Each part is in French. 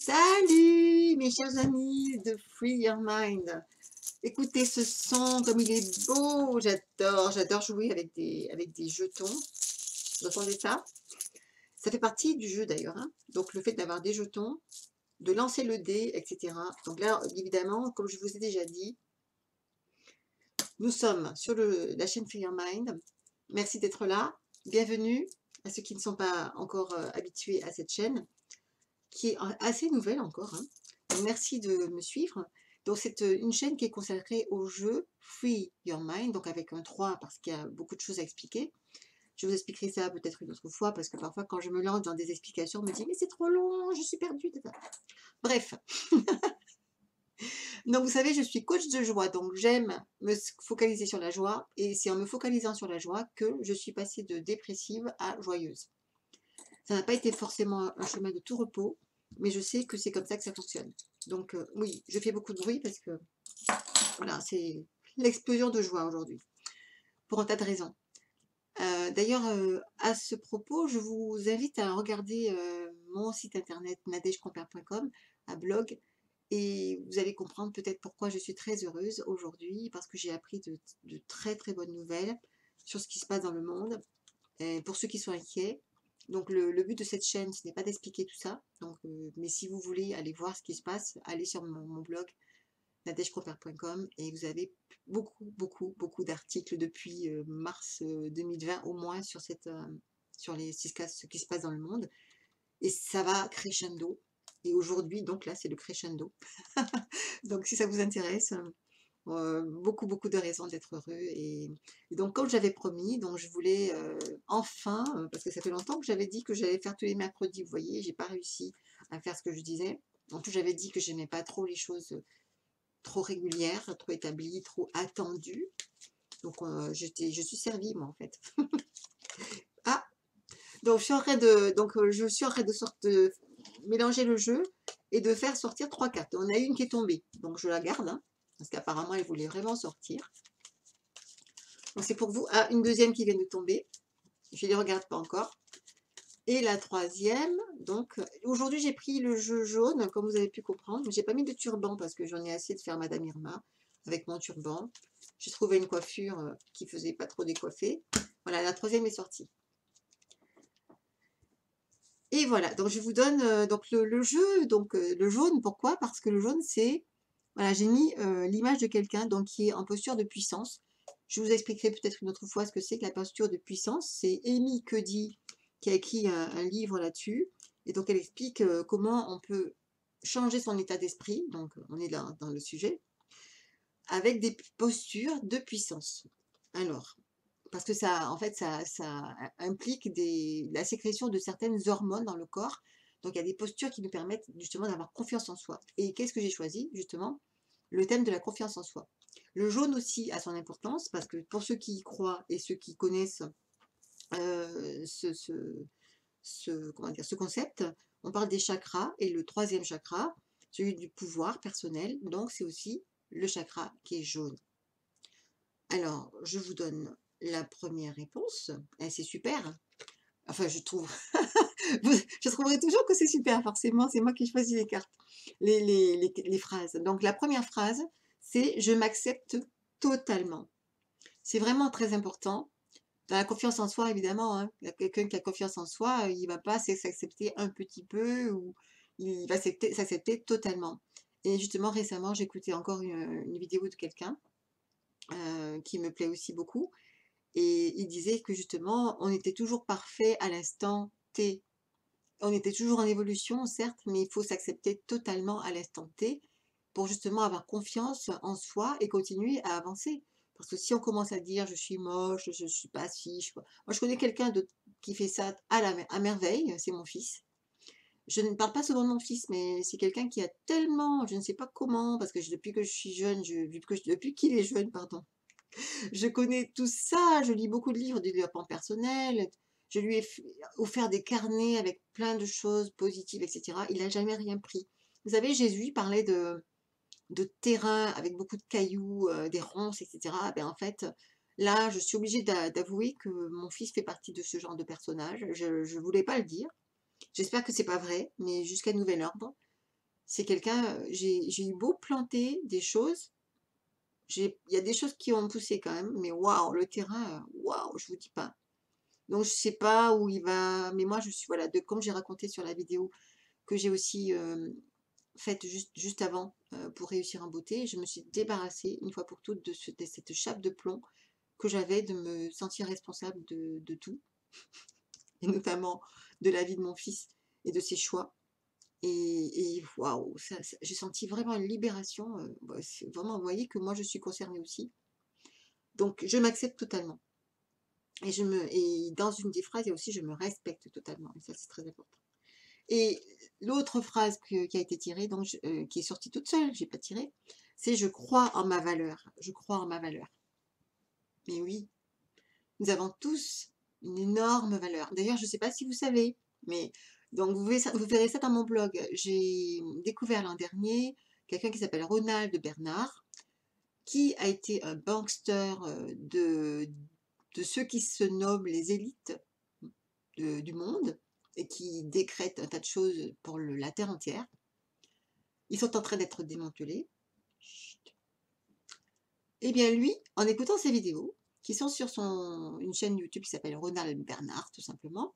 Salut mes chers amis de Free Your Mind. Écoutez ce son comme il est beau, j'adore jouer avec des jetons. Vous entendez ça? Ça fait partie du jeu d'ailleurs, hein. Donc le fait d'avoir des jetons, de lancer le dé, etc. Donc là, évidemment, comme je vous ai déjà dit, nous sommes sur la chaîne Free Your Mind. Merci d'être là. Bienvenue à ceux qui ne sont pas encore habitués à cette chaîne, qui est assez nouvelle encore, hein. Donc, merci de me suivre. Donc c'est une chaîne qui est consacrée au jeu Free Your Mind, donc avec un 3 parce qu'il y a beaucoup de choses à expliquer. Je vous expliquerai ça peut-être une autre fois parce que parfois quand je me lance dans des explications, on me dit mais c'est trop long, je suis perdue. Bref, donc vous savez, je suis coach de joie, donc j'aime me focaliser sur la joie et c'est en me focalisant sur la joie que je suis passée de dépressive à joyeuse. Ça n'a pas été forcément un chemin de tout repos, mais je sais que c'est comme ça que ça fonctionne. Donc oui, je fais beaucoup de bruit parce que voilà, c'est l'explosion de joie aujourd'hui, pour un tas de raisons. D'ailleurs, à ce propos, je vous invite à regarder mon site internet nadejcompère.com, à blog, et vous allez comprendre peut-être pourquoi je suis très heureuse aujourd'hui, parce que j'ai appris de très très bonnes nouvelles sur ce qui se passe dans le monde. Et pour ceux qui sont inquiets, donc le but de cette chaîne, ce n'est pas d'expliquer tout ça, donc, mais si vous voulez aller voir ce qui se passe, allez sur mon blog nadejcompère.com et vous avez beaucoup d'articles depuis mars 2020 au moins sur, sur ce qui se passe dans le monde. Et ça va crescendo. Et aujourd'hui, donc là, c'est le crescendo. Donc si ça vous intéresse, beaucoup de raisons d'être heureux. Et donc, comme j'avais promis, donc je voulais enfin, parce que ça fait longtemps que j'avais dit que j'allais faire tous les mercredis, vous voyez, j'ai pas réussi à faire ce que je disais. En plus, j'avais dit que j'aimais pas trop les choses trop régulières, trop établies, trop attendues. Donc, je suis servie, moi, en fait. Ah, donc je suis en train de mélanger le jeu et de faire sortir 3 cartes. On a une qui est tombée, donc je la garde, hein, parce qu'apparemment, elle voulait vraiment sortir. Donc, c'est pour vous. Ah, une deuxième qui vient de tomber. Je ne les regarde pas encore. Et la troisième, donc, aujourd'hui, j'ai pris le jeu jaune, comme vous avez pu comprendre. J'ai pas mis de turban parce que j'en ai assez de faire Madame Irma avec mon turban. J'ai trouvé une coiffure qui faisait pas trop décoiffer. Voilà, la troisième est sortie. Et voilà, donc je vous donne donc le jeu, donc le jaune, pourquoi? Parce que le jaune, c'est, voilà, j'ai mis l'image de quelqu'un donc qui est en posture de puissance. Je vous expliquerai peut-être une autre fois ce que c'est que la posture de puissance. C'est Amy Cuddy qui a écrit un livre là-dessus. Et donc elle explique comment on peut changer son état d'esprit, donc on est là dans le sujet, avec des postures de puissance. Alors, parce que ça, en fait, ça implique la sécrétion de certaines hormones dans le corps. Donc, il y a des postures qui nous permettent justement d'avoir confiance en soi. Et qu'est-ce que j'ai choisi? Justement, le thème de la confiance en soi. Le jaune aussi a son importance parce que pour ceux qui y croient et ceux qui connaissent euh, ce, ce, comment dire, ce concept, on parle des chakras et le troisième chakra, celui du pouvoir personnel, donc c'est aussi le chakra qui est jaune. Alors, je vous donne la première réponse. Et c'est super. Enfin, je trouve. Je trouverai toujours que c'est super, forcément. C'est moi qui choisis les cartes, les phrases. Donc, la première phrase, c'est « Je m'accepte totalement ». C'est vraiment très important. Dans la confiance en soi, évidemment, hein. Quelqu'un qui a confiance en soi, il ne va pas s'accepter un petit peu ou il va s'accepter totalement. Et justement, récemment, j'écoutais encore une vidéo de quelqu'un qui me plaît aussi beaucoup. Et il disait que justement, on était toujours parfait à l'instant T. On était toujours en évolution, certes, mais il faut s'accepter totalement à l'instant T pour justement avoir confiance en soi et continuer à avancer. Parce que si on commence à dire je suis moche, je suis pas ci, moi je connais quelqu'un qui fait ça à merveille, c'est mon fils. Je ne parle pas souvent de mon fils, mais c'est quelqu'un qui a tellement, je ne sais pas comment, parce que depuis que je suis jeune, depuis qu'il est jeune, pardon, je connais tout ça, je lis beaucoup de livres de développement personnel, je lui ai offert des carnets avec plein de choses positives, etc. Il n'a jamais rien pris. Vous savez, Jésus il parlait de terrain avec beaucoup de cailloux, des ronces, etc. Ben, en fait, là, je suis obligée d'avouer que mon fils fait partie de ce genre de personnage. Je ne voulais pas le dire. J'espère que c'est pas vrai, mais jusqu'à nouvel ordre. C'est quelqu'un, j'ai eu beau planter des choses, il y a des choses qui ont poussé quand même, mais waouh, le terrain, waouh, je vous dis pas. Donc je sais pas où il va, mais moi je suis voilà, de comme j'ai raconté sur la vidéo que j'ai aussi, faite juste avant, pour réussir en beauté, je me suis débarrassée une fois pour toutes de cette chape de plomb que j'avais de me sentir responsable de tout et notamment de la vie de mon fils et de ses choix et waouh, ça j'ai senti vraiment une libération, bah, c'est vraiment vous voyez que moi je suis concernée aussi. Donc je m'accepte totalement et dans une des phrases, il y a aussi: «Je me respecte totalement» et ça c'est très important. Et l'autre phrase qui a été tirée, donc qui est sortie toute seule, j'ai pas tiré, c'est: «Je crois en ma valeur, je crois en ma valeur». Mais oui, nous avons tous une énorme valeur. D'ailleurs, je ne sais pas si vous savez, mais donc vous verrez ça dans mon blog. J'ai découvert l'an dernier quelqu'un qui s'appelle Ronald Bernard, qui a été un bankster, de ceux qui se nomment les élites du monde et qui décrètent un tas de choses pour la terre entière. Ils sont en train d'être démantelés. Chut. Eh bien lui, en écoutant ces vidéos, qui sont sur une chaîne YouTube qui s'appelle Ronald Bernard, tout simplement,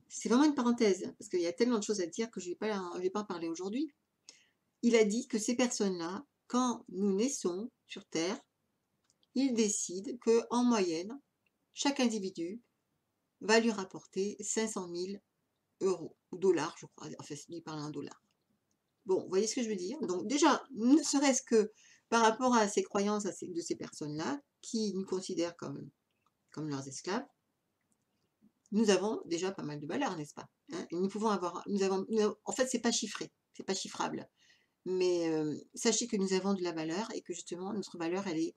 c'est vraiment une parenthèse, parce qu'il y a tellement de choses à dire que je vais pas en parler aujourd'hui. Il a dit que ces personnes-là, quand nous naissons sur Terre, ils décident qu'en moyenne, chaque individu va lui rapporter 500 000 euros, ou dollars, je crois. Enfin, lui, il parle en dollars. Bon, vous voyez ce que je veux dire? Donc déjà, ne serait-ce que par rapport à ces croyances de ces personnes-là, qui nous considèrent comme leurs esclaves, nous avons déjà pas mal de valeur, n'est-ce pas? Hein? Et en fait, c'est pas chiffré, c'est pas chiffrable. Mais sachez que nous avons de la valeur et que justement, notre valeur, elle est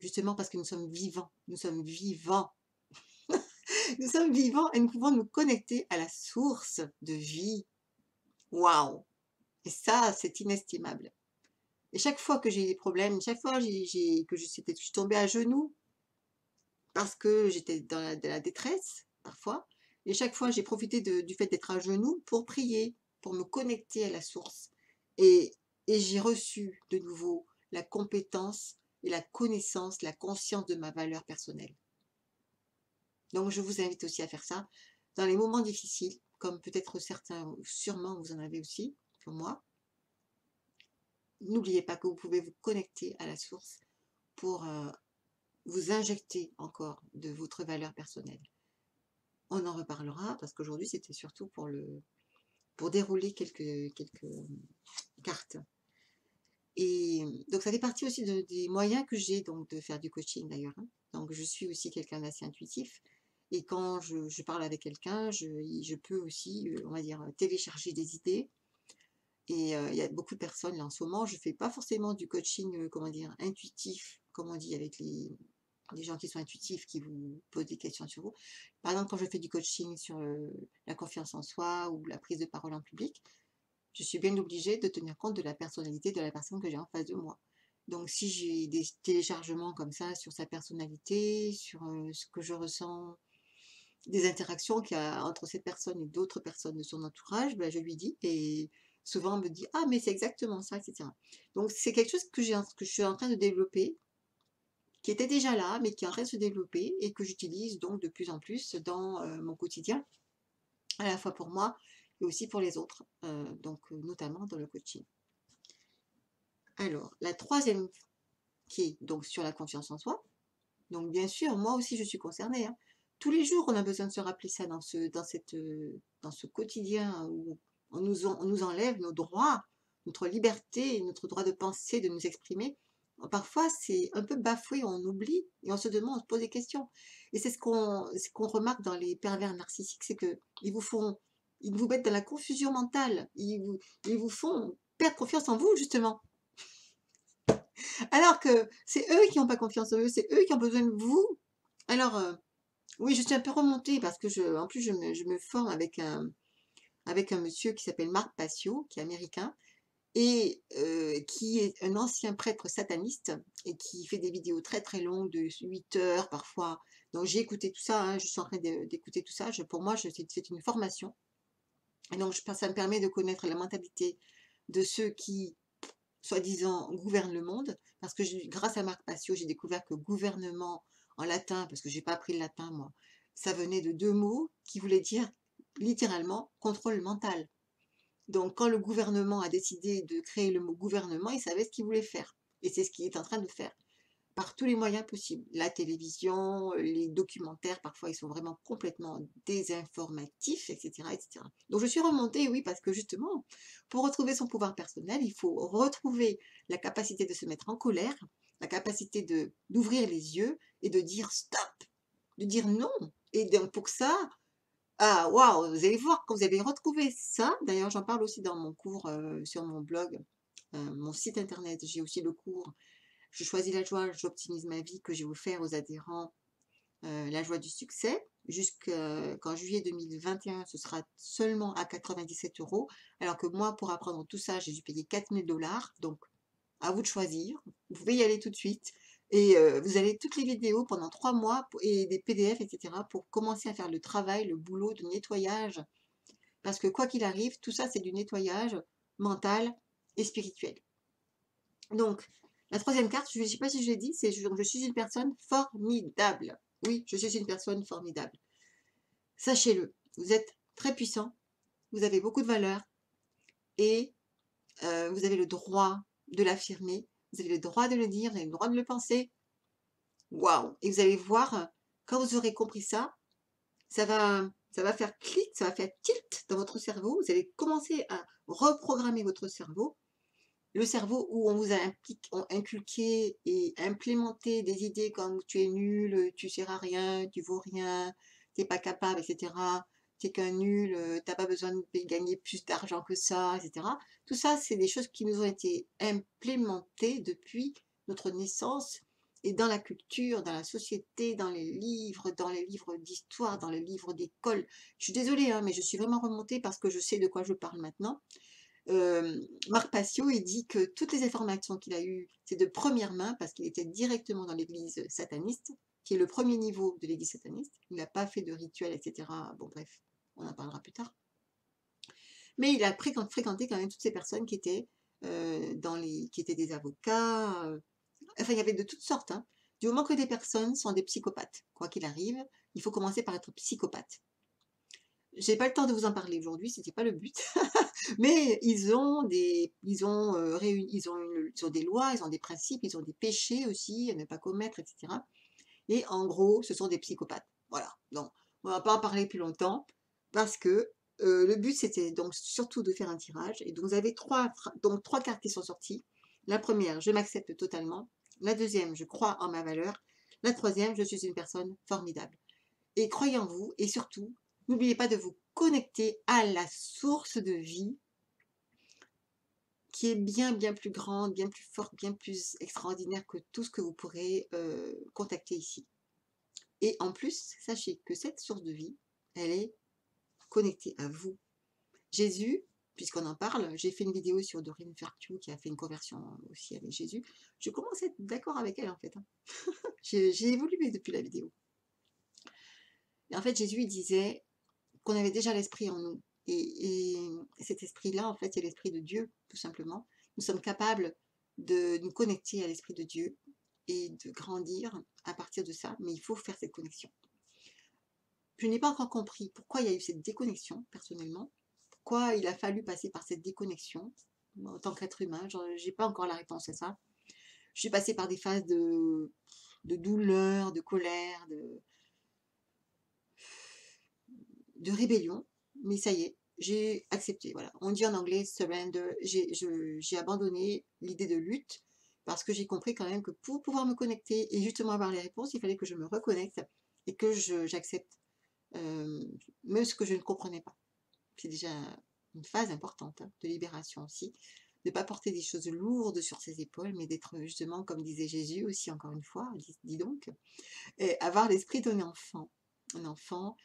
justement parce que nous sommes vivants. Nous sommes vivants. Nous sommes vivants et nous pouvons nous connecter à la source de vie. Waouh! Et ça, c'est inestimable. Et chaque fois que j'ai des problèmes, chaque fois que je suis tombée à genoux parce que j'étais dans de la détresse, parfois, et chaque fois j'ai profité du fait d'être à genoux pour prier, pour me connecter à la source. Et, et j'ai reçu de nouveau la compétence et la connaissance, la conscience de ma valeur personnelle. Donc je vous invite aussi à faire ça dans les moments difficiles, comme peut-être certains, sûrement vous en avez aussi, comme moi. N'oubliez pas que vous pouvez vous connecter à la source pour vous injecter encore de votre valeur personnelle. On en reparlera parce qu'aujourd'hui c'était surtout pour dérouler quelques cartes. Et donc ça fait partie aussi des moyens que j'ai donc de faire du coaching d'ailleurs, hein. Donc je suis aussi quelqu'un d'assez intuitif et quand je parle avec quelqu'un, je peux aussi, on va dire, télécharger des idées. Et il y a beaucoup de personnes là en ce moment, je fais pas forcément du coaching, comment dire, intuitif, comme on dit avec les gens qui sont intuitifs, qui vous posent des questions sur vous. Par exemple, quand je fais du coaching sur, la confiance en soi ou la prise de parole en public, je suis bien obligée de tenir compte de la personnalité de la personne que j'ai en face de moi. Donc si j'ai des téléchargements comme ça sur sa personnalité, sur, ce que je ressens, des interactions qu'il y a entre cette personne et d'autres personnes de son entourage, bah, je lui dis et souvent on me dit: «Ah mais c'est exactement ça» et cetera. Donc c'est quelque chose que je suis en train de développer, qui était déjà là, mais qui est en train de se développer et que j'utilise donc de plus en plus dans, mon quotidien, à la fois pour moi et aussi pour les autres, donc notamment dans le coaching. Alors la troisième qui est donc sur la confiance en soi, donc bien sûr, moi aussi je suis concernée, hein. Tous les jours, on a besoin de se rappeler ça dans ce quotidien où on nous enlève nos droits, notre liberté, notre droit de penser, de nous exprimer. Parfois, c'est un peu bafoué, on oublie et on se demande, on se pose des questions. Et c'est ce qu'on remarque dans les pervers narcissiques, c'est ils vous mettent dans la confusion mentale, ils vous font perdre confiance en vous, justement. Alors que c'est eux qui n'ont pas confiance en eux, c'est eux qui ont besoin de vous. Alors, oui, je suis un peu remontée parce que en plus, je me forme avec un monsieur qui s'appelle Marc Passio, qui est américain et qui est un ancien prêtre sataniste et qui fait des vidéos très très longues de 8 heures parfois. Donc j'ai écouté tout ça, hein, je suis en train d'écouter tout ça. Pour moi, c'est une formation. Et donc ça me permet de connaître la mentalité de ceux qui, soi-disant, gouvernent le monde, parce que grâce à Marc Passio, j'ai découvert que gouvernement en latin, parce que j'ai pas appris le latin moi, ça venait de 2 mots qui voulaient dire littéralement contrôle mental. Donc quand le gouvernement a décidé de créer le mot gouvernement, il savait ce qu'il voulait faire. Et c'est ce qu'il est en train de faire par tous les moyens possibles. La télévision, les documentaires, parfois ils sont vraiment complètement désinformatifs, etc., etc. Donc je suis remontée, oui, parce que justement, pour retrouver son pouvoir personnel, il faut retrouver la capacité de se mettre en colère, la capacité d'ouvrir les yeux et de dire stop, de dire non. Et donc pour ça, ah waouh, vous allez voir, quand vous allez retrouver ça, d'ailleurs j'en parle aussi dans mon cours sur mon blog, mon site internet, j'ai aussi le cours je choisis la joie, j'optimise ma vie que j'ai offert aux adhérents, la joie du succès. Jusqu'en juillet 2021, ce sera seulement à 97 €, alors que moi, pour apprendre tout ça, j'ai dû payer 4 000 $. Donc, à vous de choisir. Vous pouvez y aller tout de suite. Et vous avez toutes les vidéos pendant 3 mois et des PDF, etc. pour commencer à faire le travail, le boulot de nettoyage. Parce que quoi qu'il arrive, tout ça, c'est du nettoyage mental et spirituel. Donc, la troisième carte, je ne sais pas si je l'ai dit, c'est je suis une personne formidable. Oui, je suis une personne formidable. Sachez-le, vous êtes très puissant, vous avez beaucoup de valeur et vous avez le droit de l'affirmer, vous avez le droit de le dire, vous avez le droit de le penser. Waouh! Et vous allez voir, quand vous aurez compris ça, ça va faire clic, ça va faire tilt dans votre cerveau. Vous allez commencer à reprogrammer votre cerveau. Le cerveau où on vous a inculqué et implémenté des idées comme tu es nul, tu sers à rien, tu vaux rien, tu n'es pas capable, etc. Tu es qu'un nul, tu n'as pas besoin de gagner plus d'argent que ça, etc. Tout ça, c'est des choses qui nous ont été implémentées depuis notre naissance et dans la culture, dans la société, dans les livres d'histoire, dans les livres d'école. Je suis désolée, hein, mais je suis vraiment remontée parce que je sais de quoi je parle maintenant. Marc Passio, il dit que toutes les informations qu'il a eues, c'est de première main parce qu'il était directement dans l'église sataniste, qui est le premier niveau de l'église sataniste. Il n'a pas fait de rituel, etc. Bon, bref, on en parlera plus tard. Mais il a fréquenté quand même toutes ces personnes qui étaient des avocats. Enfin, il y avait de toutes sortes, hein. Du moment que des personnes sont des psychopathes, quoi qu'il arrive, il faut commencer par être psychopathe. J'ai pas le temps de vous en parler aujourd'hui, c'était pas le but. Mais ils ont des lois, ils ont des principes, ils ont des péchés aussi à ne pas commettre, etc. Et en gros, ce sont des psychopathes. Voilà. Donc, on va pas en parler plus longtemps parce que le but c'était donc surtout de faire un tirage. Et donc vous avez trois cartes qui sont sorties. La première, je m'accepte totalement. La deuxième, je crois en ma valeur. La troisième, je suis une personne formidable. Et croyez en vous et surtout, n'oubliez pas de vous connecter à la source de vie qui est bien, bien plus grande, bien plus forte, bien plus extraordinaire que tout ce que vous pourrez contacter ici. Et en plus, sachez que cette source de vie, elle est connectée à vous. Jésus, puisqu'on en parle, j'ai fait une vidéo sur Doreen Virtue qui a fait une conversion aussi avec Jésus. Je commence à être d'accord avec elle en fait, hein. J'ai évolué depuis la vidéo. Et en fait, Jésus il disait qu'on avait déjà l'esprit en nous. Et cet esprit-là, en fait, c'est l'esprit de Dieu, tout simplement. Nous sommes capables de nous connecter à l'esprit de Dieu et de grandir à partir de ça, mais il faut faire cette connexion. Je n'ai pas encore compris pourquoi il y a eu cette déconnexion, personnellement, pourquoi il a fallu passer par cette déconnexion en tant qu'être humain. Je n'ai pas encore la réponse à ça. Je suis passée par des phases de douleur, de colère, de rébellion, mais ça y est, j'ai accepté. Voilà. On dit en anglais surrender. J'ai abandonné l'idée de lutte parce que j'ai compris quand même que pour pouvoir me connecter et justement avoir les réponses, il fallait que je me reconnecte et que j'accepte même ce que je ne comprenais pas. C'est déjà une phase importante, hein, de libération aussi, de ne pas porter des choses lourdes sur ses épaules, mais d'être justement, comme disait Jésus aussi, encore une fois, dis donc, et avoir l'esprit d'un enfant. Un enfant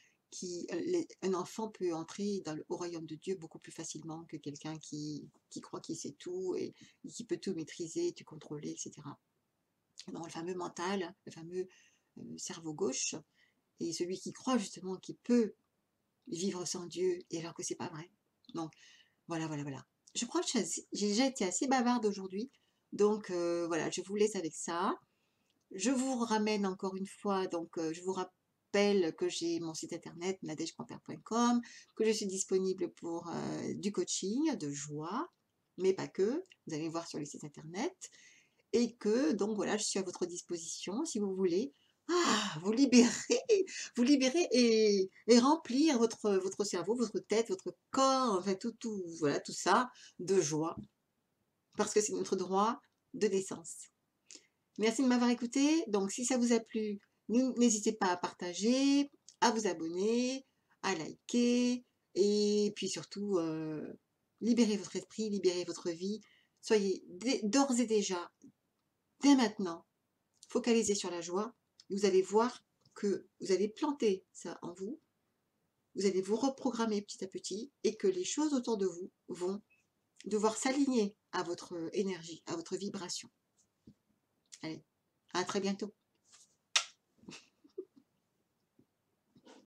un enfant peut entrer au royaume de Dieu beaucoup plus facilement que quelqu'un qui croit qu'il sait tout et qui peut tout maîtriser, tout contrôler, etc. Dans le fameux mental, le fameux cerveau gauche, et celui qui croit justement qu'il peut vivre sans Dieu, et alors que c'est pas vrai. Donc voilà, voilà, voilà. Je crois que j'ai déjà été assez bavarde aujourd'hui, donc voilà, je vous laisse avec ça. Je vous ramène encore une fois, donc je vous rappelle que j'ai mon site internet nadègepanthère.com, que je suis disponible pour du coaching de joie, mais pas que, vous allez voir sur le site internet, et que donc voilà, je suis à votre disposition si vous voulez vous libérer, vous libérer et remplir votre cerveau, votre tête, votre corps, enfin tout, voilà, tout ça de joie, parce que c'est notre droit de naissance. Merci de m'avoir écouté. Donc, si ça vous a plu, n'hésitez pas à partager, à vous abonner, à liker et puis surtout, libérez votre esprit, libérez votre vie. Soyez d'ores et déjà, dès maintenant, focalisés sur la joie. Vous allez voir que vous allez planter ça en vous. Vous allez vous reprogrammer petit à petit et que les choses autour de vous vont devoir s'aligner à votre énergie, à votre vibration. Allez, à très bientôt.